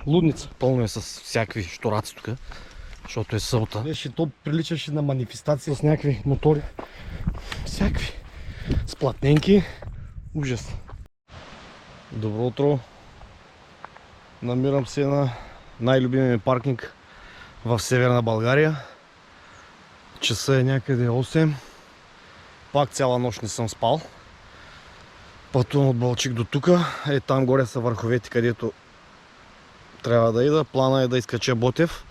лудница. Пълно е с всякакви щураци тук, защото е събота. То приличаше на манифестация с някакви мотори. Всякакви. С платненки. Ужас. Добро утро. Намирам се на най-любимия паркинг в Северна България. Часа е някъде 8. Пак цяла нощ не съм спал. Пътувам от Балчик до тук. Е, там горе са върховете, където трябва да ида. Плана е да изкача Ботев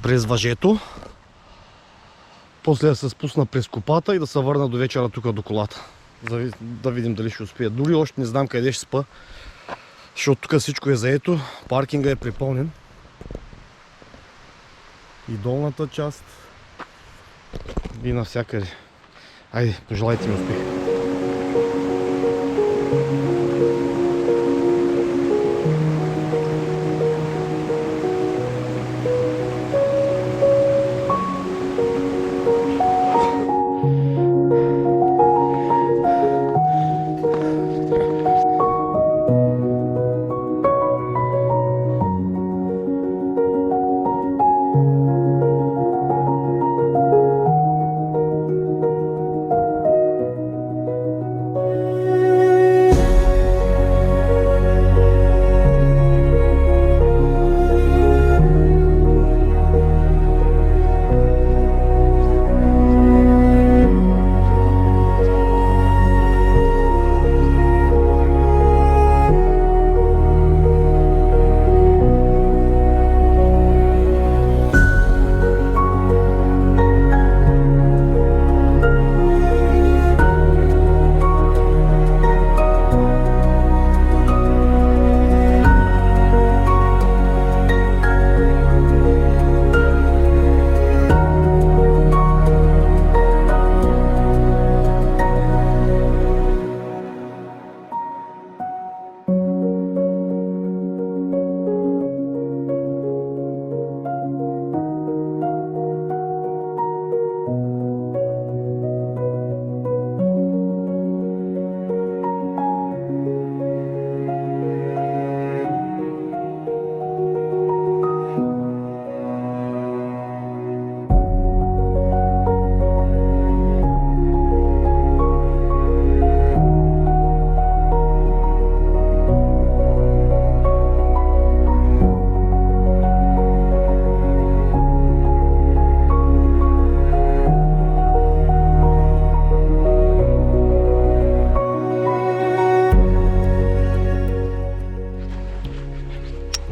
през въжето. После да се спусна през копата и да се върна до вечера тук до колата. Да видим дали ще успея. Дори още не знам къде ще спа, защото тук всичко е заето. Паркинга е припълнен. И долната част. И навсякъде. Айде, пожелайте ми успех.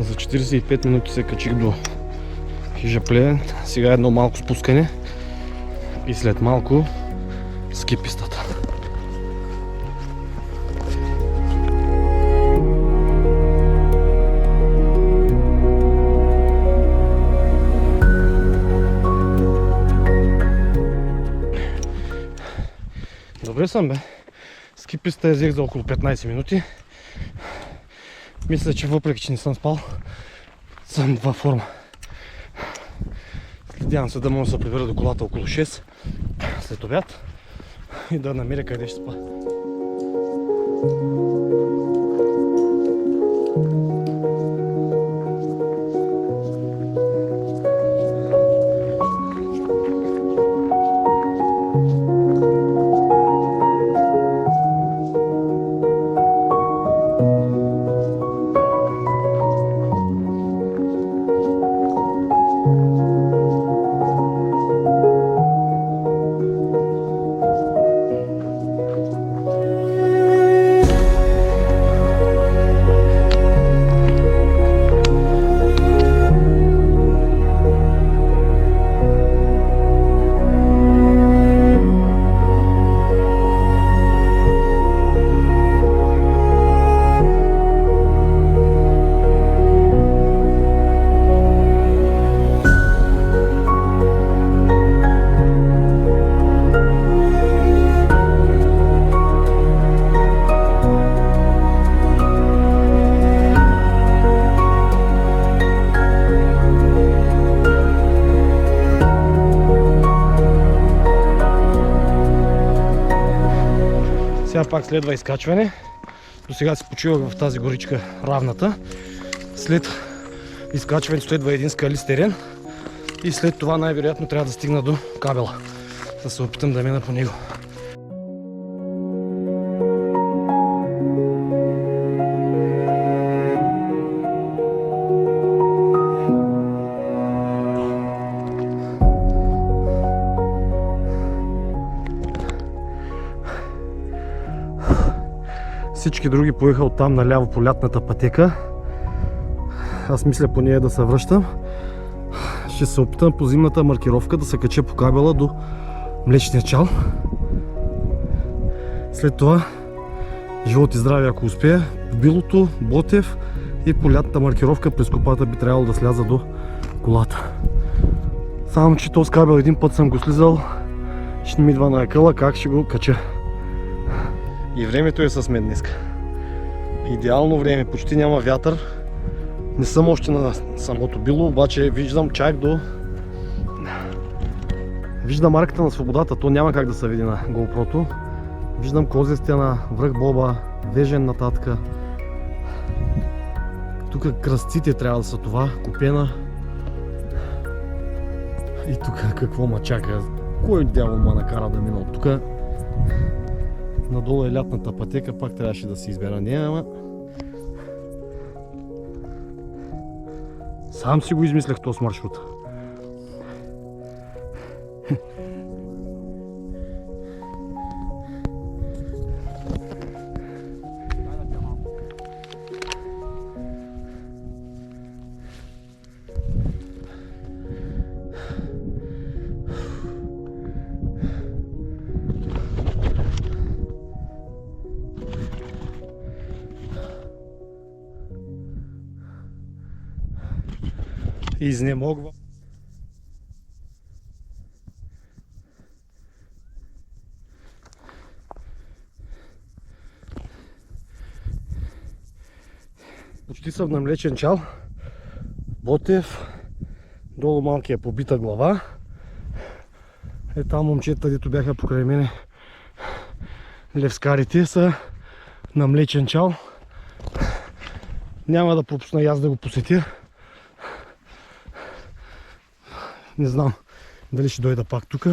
За 45 минути се качих до хижа Плевен. Сега едно малко спускане и след малко ски пистата. Добре съм, бе. Ски пистата я взех за около 15 минути. Мисля, че въпреки, че не съм спал, съм във форма. Надявам се да мога да се прибера до колата около 6 след обяд и да намеря къде ще спа. Сега пак следва изкачване. До сега си почивах в тази горичка равната. След изкачването следва един скалист терен и след това най-вероятно трябва да стигна до кабела. Да се опитам да мина по него. Всички други поеха оттам наляво по лятната пътека. Аз мисля по нея да се връщам. Ще се опитам по зимната маркировка да се кача по кабела до Млечния чал. След това живот и здраве, ако успея, по Билото, Ботев и по лятната маркировка през копата би трябвало да сляза до колата. Само че този кабел един път съм го слизал, ще ми идва на акъла как ще го кача. И времето е с мен днеска. Идеално време, почти няма вятър. Не съм още на самото Било, обаче виждам чак до... Виждам арката на свободата, то няма как да се види на GoPro-то. Виждам Козя стена, връх Боба, Вежен нататък. Тук кръстците трябва да са това, Купена. И тук какво ма чака? Кой дявол ма накара да мина от тук? Надолу е лятната пътека, пак трябваше да се избера нея, ама... Сам си го измислях този маршрут. Изнемогва. Почти съм на Млечен чал. Ботев. Долу малкия побита глава. Е там момчета, дето бяха покрай мене. Левскарите са на Млечен чал. Няма да пропусна и аз да го посетя. Не знам дали ще дойда пак тук.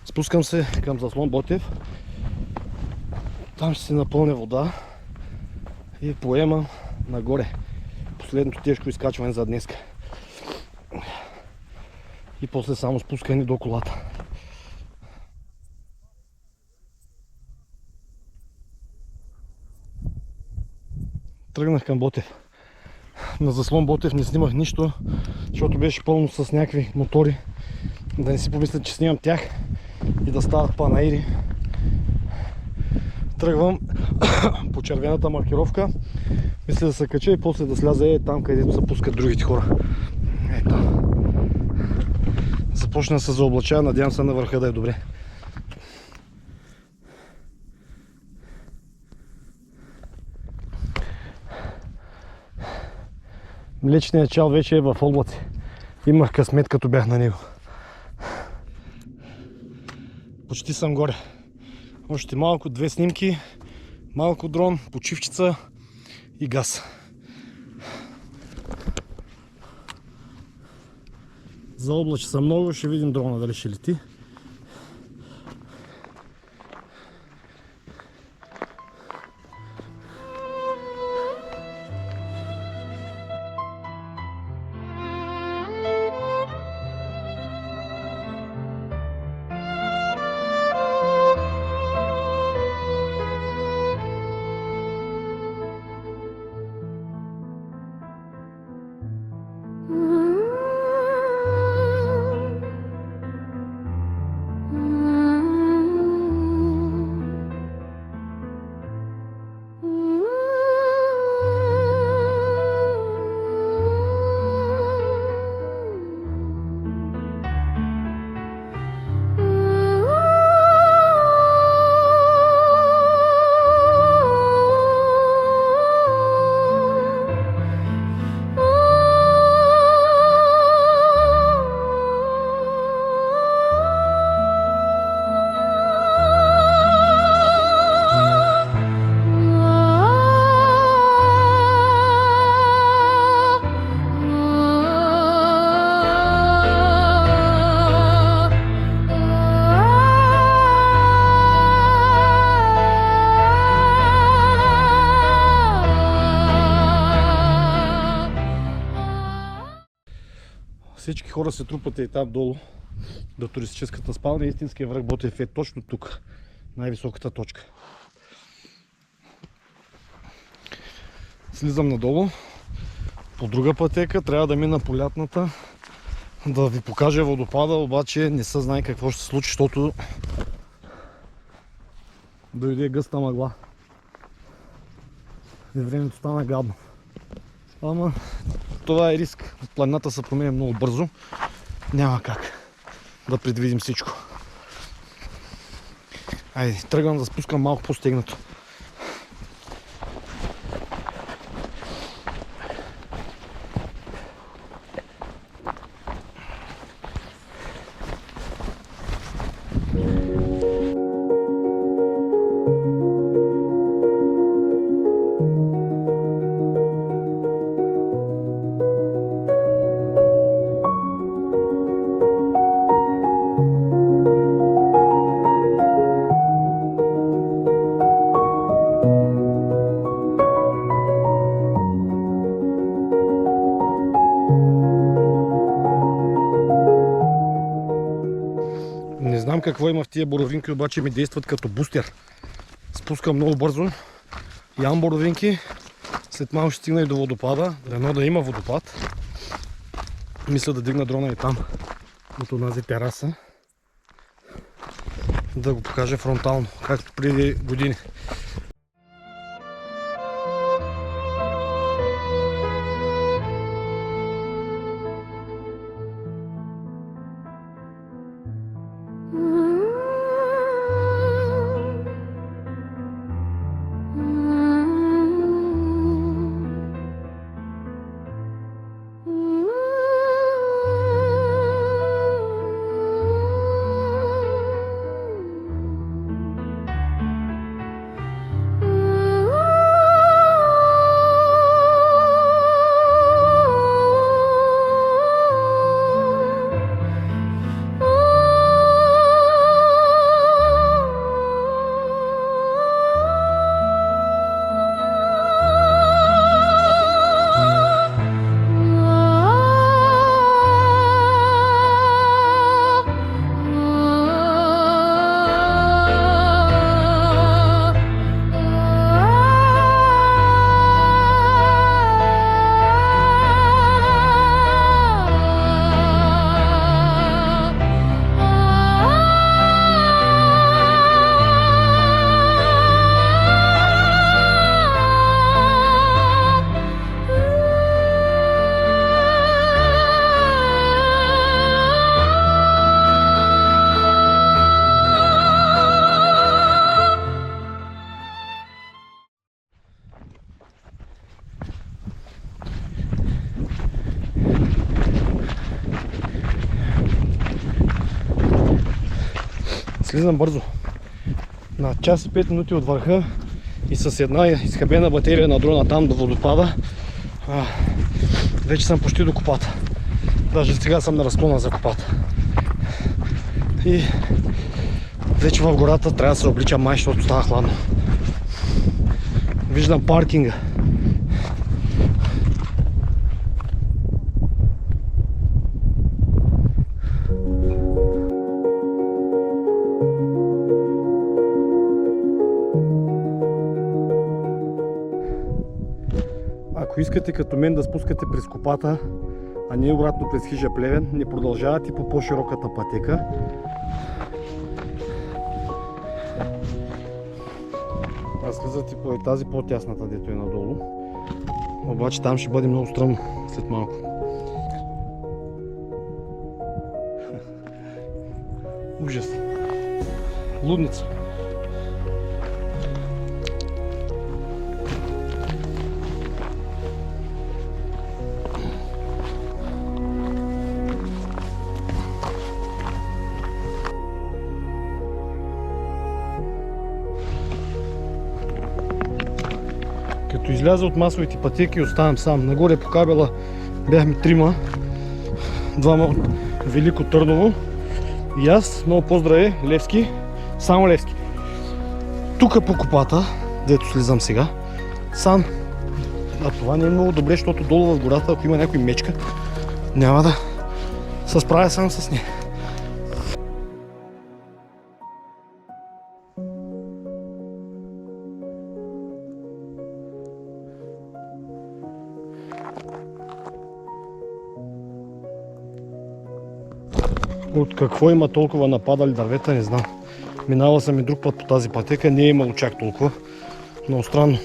Спускам се към заслон Ботев. Там ще се напълня вода и поемам нагоре. Последното тежко изкачване за днеска. И после само спускане до колата. Тръгнах към Ботев. На заслон Ботев не снимах нищо, защото беше пълно с някакви мотори. Да не си помислят, че снимам тях и да стават панаири. Тръгвам по червената маркировка. Мисля да се кача и после да сляза там, където се пускат другите хора. Ето. Започна да се заоблачава, надявам се на върха да е добре. Млечният чал вече е в облаци. Имах късмет, като бях на него. Почти съм горе. Още малко, 2 снимки, малко дрон, почивчица и газ. Заоблачи са много, ще видим дрона дали ще лети. Всички хора се трупат и там долу до туристическата спалня. Истинския връх Ботев е точно тук, най-високата точка. Слизам надолу по друга пътека, трябва да мина по лятната, да ви покажа водопада, обаче не се знае какво ще се случи, защото дойде гъста мъгла и времето стана гадно. Ама това е риск. Планината се променя много бързо. Няма как да предвидим всичко. Айде, тръгвам да спускам малко по-стегнато. Не знам какво има в тия боровинки, обаче ми действат като бустер. Спускам много бързо. Ям боровинки. След малко ще стигна и до водопада. Дано да има водопад. Мисля да дигна дрона и там, от онази тераса. Да го покажа фронтално, както преди години. Слизам бързо. На час и 5 минути от върха и с една изхабена батерия на дрона там до водопада, вече съм почти до копата. Даже сега съм на разклона за копата. И вече в гората трябва да се обличам май, защото става хладно. Виждам паркинга. Ако искате като мен да спускате през копата, а не обратно през хижа Плевен, не продължавате по по-широката пътека. А слизате по тази по-тясната, дето е надолу. Обаче там ще бъде много стръмно след малко. Ужас. Лудница. Като изляза от масовите пътеки, оставам сам. Нагоре по кабела бяхме трима. Двама от Велико Търново и аз. Много поздрави, Левски. Само Левски. Тук по копата, дето слизам сега, сам. А това не е много добре, защото долу в гората, ако има някой мечка, няма да се справя сам с нея. От какво има толкова нападали дървета, не знам. Минала съм и друг път по тази пътека, не е имало чак толкова. Много странно.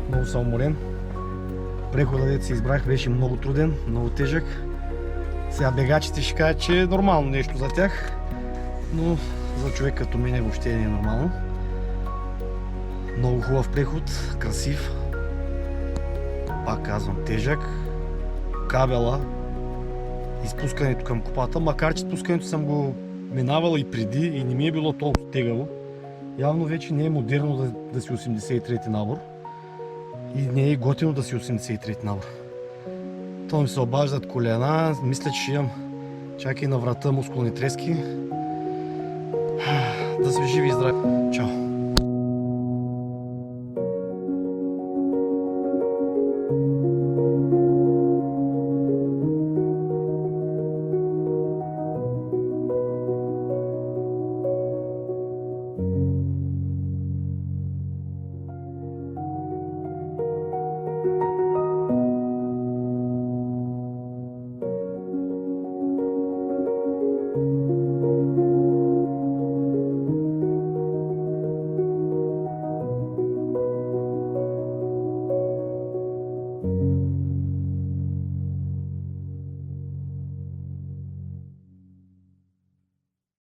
Много съм уморен. Преходът, дето си избрах, беше много труден, много тежък. Сега бегачите ще кажат, че е нормално нещо за тях, но за човек като мен въобще не е нормално. Много хубав преход, красив. Пак казвам, тежък. Кабела и спускането към копата, макар че спускането съм го минавал и преди и не ми е било толкова тегаво. Явно вече не е модерно да си 83-ти набор. И не е готино да си 83-ти набор. То ми се обаждат колена, мисля, че имам чакай на врата мускулни трески. Да сме живи и здрави. Чао!